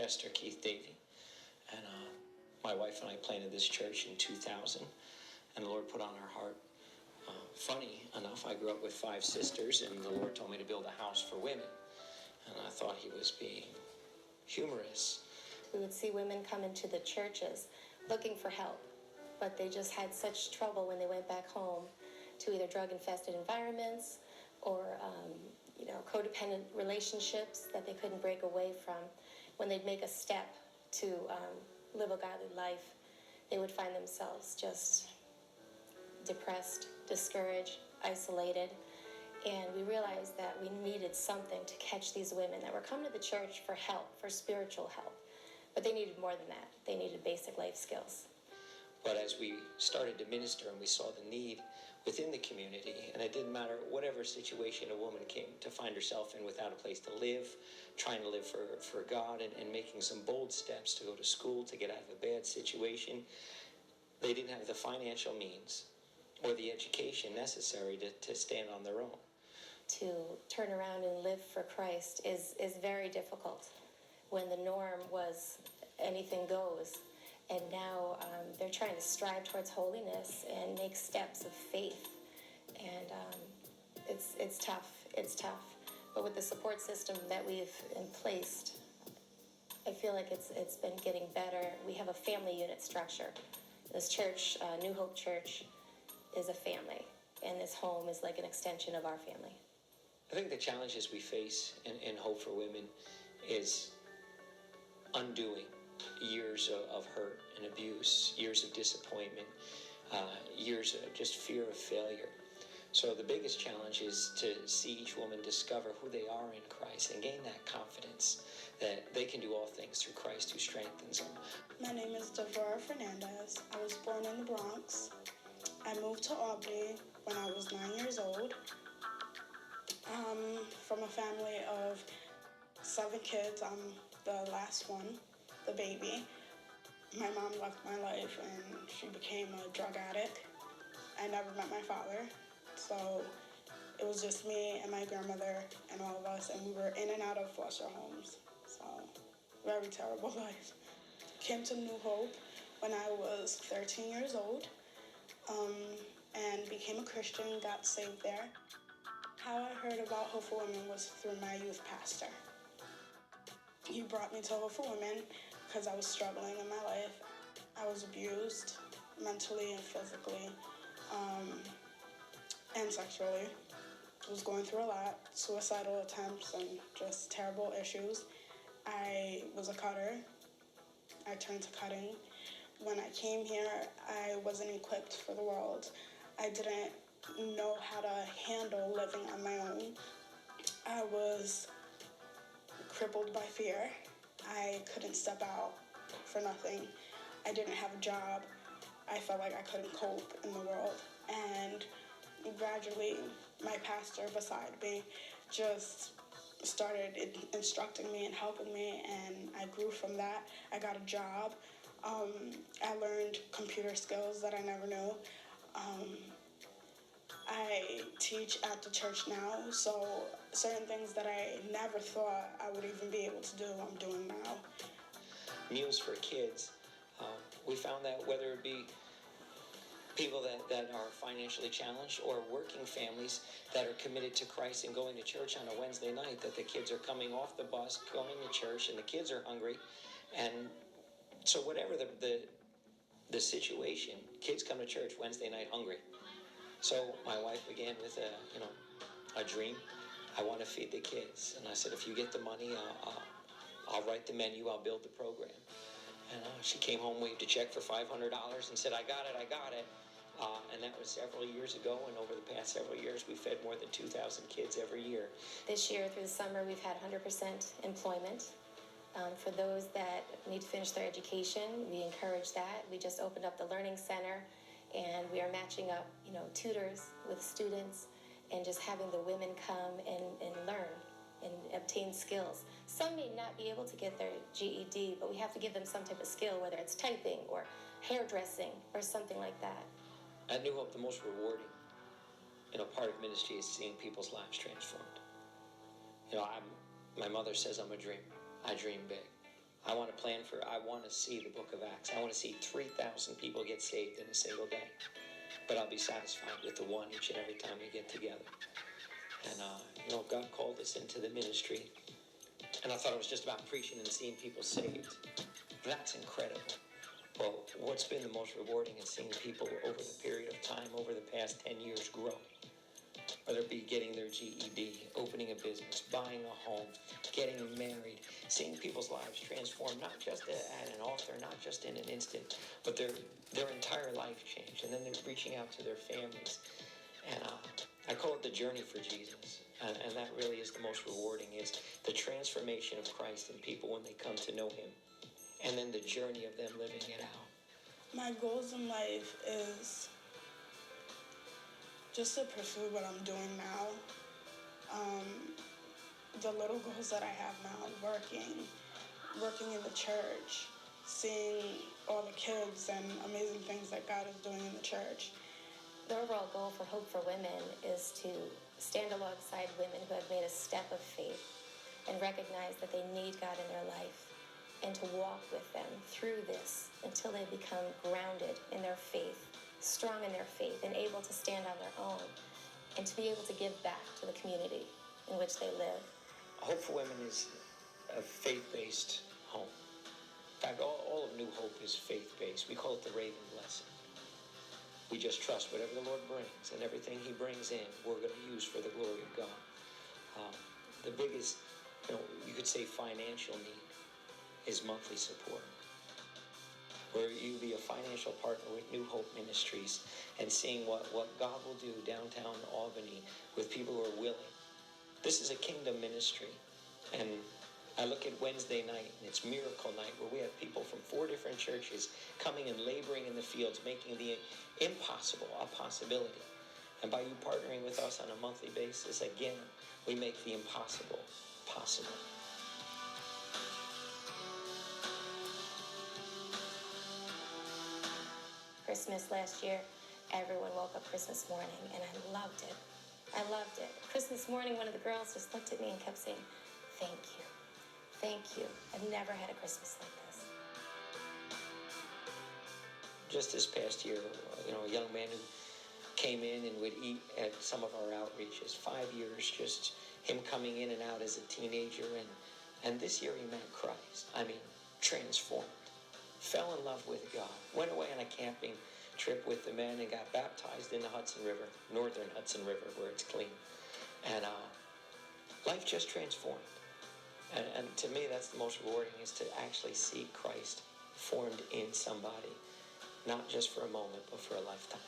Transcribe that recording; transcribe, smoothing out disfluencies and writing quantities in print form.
Pastor Keith Davey, and my wife and I planted this church in 2000, and the Lord put on our heart. Funny enough, I grew up with 5 sisters, and the Lord told me to build a house for women, and I thought he was being humorous. We would see women come into the churches looking for help, but they just had such trouble when they went back home to either drug-infested environments or codependent relationships that they couldn't break away from. When they'd make a step to live a godly life, they would find themselves just depressed, discouraged, isolated. And we realized that we needed something to catch these women that were coming to the church for help, for spiritual help. But they needed more than that. They needed basic life skills. But as we started to minister and we saw the need within the community, and it didn't matter whatever situation a woman came to find herself in without a place to live, trying to live for God and making some bold steps to go to school, to get out of a bad situation, they didn't have the financial means or the education necessary to stand on their own. To turn around and live for Christ is very difficult when the norm was anything goes. And now they're trying to strive towards holiness and make steps of faith. And it's tough. It's tough. But with the support system that we've placed, I feel like it's been getting better. We have a family unit structure. This church, New Hope Church, is a family. And this home is like an extension of our family. I think the challenges we face in Hope for Women is undoing years of hurt and abuse, years of disappointment, years of just fear of failure. So the biggest challenge is to see each woman discover who they are in Christ and gain that confidence that they can do all things through Christ who strengthens them. My name is Devorah Fernandez. I was born in the Bronx. I moved to Albany when I was 9 years old. From a family of 7 kids, I'm the last one, the baby. My mom left my life and she became a drug addict. I never met my father, so it was just me and my grandmother and all of us, and we were in and out of foster homes. So, very terrible life. Came to New Hope when I was 13 years old, and became a Christian, got saved there. How I heard about Hope for Women was through my youth pastor. He brought me to Hope for Women because I was struggling in my life. I was abused mentally and physically, and sexually. I was going through a lot, suicidal attempts and just terrible issues. I was a cutter. I turned to cutting. When I came here, I wasn't equipped for the world. I didn't know how to handle living on my own. I was crippled by fear. I couldn't step out for nothing. I didn't have a job. I felt like I couldn't cope in the world. And gradually, my pastor beside me just started instructing me and helping me, and I grew from that. I got a job. I learned computer skills that I never knew. I teach at the church now, so certain things that I never thought I would even be able to do, I'm doing now. Meals for kids. We found that whether it be people that are financially challenged or working families that are committed to Christ and going to church on a Wednesday night, that the kids are coming off the bus, going to church, and the kids are hungry. And so whatever the situation, kids come to church Wednesday night hungry. So my wife began with a dream. I want to feed the kids. And I said, if you get the money, I'll write the menu, I'll build the program. And she came home, waved a check for $500 and said, I got it. And that was several years ago, and over the past several years, we fed more than 2,000 kids every year. This year, through the summer, we've had 100% employment. For those that need to finish their education, we encourage that. We just opened up the Learning Center, and we are matching up, tutors with students and just having the women come and learn and obtain skills. Some may not be able to get their GED, but we have to give them some type of skill, whether it's typing or hairdressing or something like that. At New Hope, the most rewarding, part of ministry is seeing people's lives transformed. My mother says I'm a dreamer. I dream big. I want to see the book of Acts. I want to see 3,000 people get saved in a single day. But I'll be satisfied with the one each and every time we get together. And, God called us into the ministry. And I thought it was just about preaching and seeing people saved. That's incredible. Well, what's been the most rewarding is seeing people over the period of time, over the past 10 years, grow. Whether it be getting their GED, opening a business, buying a home, getting married, seeing people's lives transform, not just at an altar, not just in an instant, but their entire life change. And then they're reaching out to their families. And I call it the journey for Jesus. And that really is the most rewarding, is the transformation of Christ in people when they come to know him. And then the journey of them living it out. My goals in life is just to pursue what I'm doing now. The little goals that I have now, working in the church, seeing all the kids and amazing things that God is doing in the church. The overall goal for Hope for Women is to stand alongside women who have made a step of faith and recognize that they need God in their life, and to walk with them through this until they become grounded in their faith, strong in their faith, and able to stand on their own, and to be able to give back to the community in which they live. Hope for Women is a faith-based home. In fact, all of New Hope is faith-based. We call it the Raven Blessing. We just trust whatever the Lord brings, and everything he brings in, we're going to use for the glory of God. The biggest, you could say financial need is monthly support. Where you be a financial partner with New Hope Ministries and seeing what God will do downtown Albany with people who are willing. This is a kingdom ministry. And I look at Wednesday night, and it's Miracle Night, where we have people from 4 different churches coming and laboring in the fields, making the impossible a possibility. And by you partnering with us on a monthly basis, again, we make the impossible possible. Christmas last year, everyone woke up Christmas morning, and I loved it. I loved it. Christmas morning, one of the girls just looked at me and kept saying, "Thank you. Thank you. I've never had a Christmas like this." Just this past year, a young man who came in and would eat at some of our outreaches, 5 years, just him coming in and out as a teenager. And this year he met Christ. Transformed. Fell in love with God. Went away on a camping trip with the men and got baptized in the Hudson River, northern Hudson River, where it's clean. And life just transformed. And to me, that's the most rewarding, is to actually see Christ formed in somebody, not just for a moment, but for a lifetime.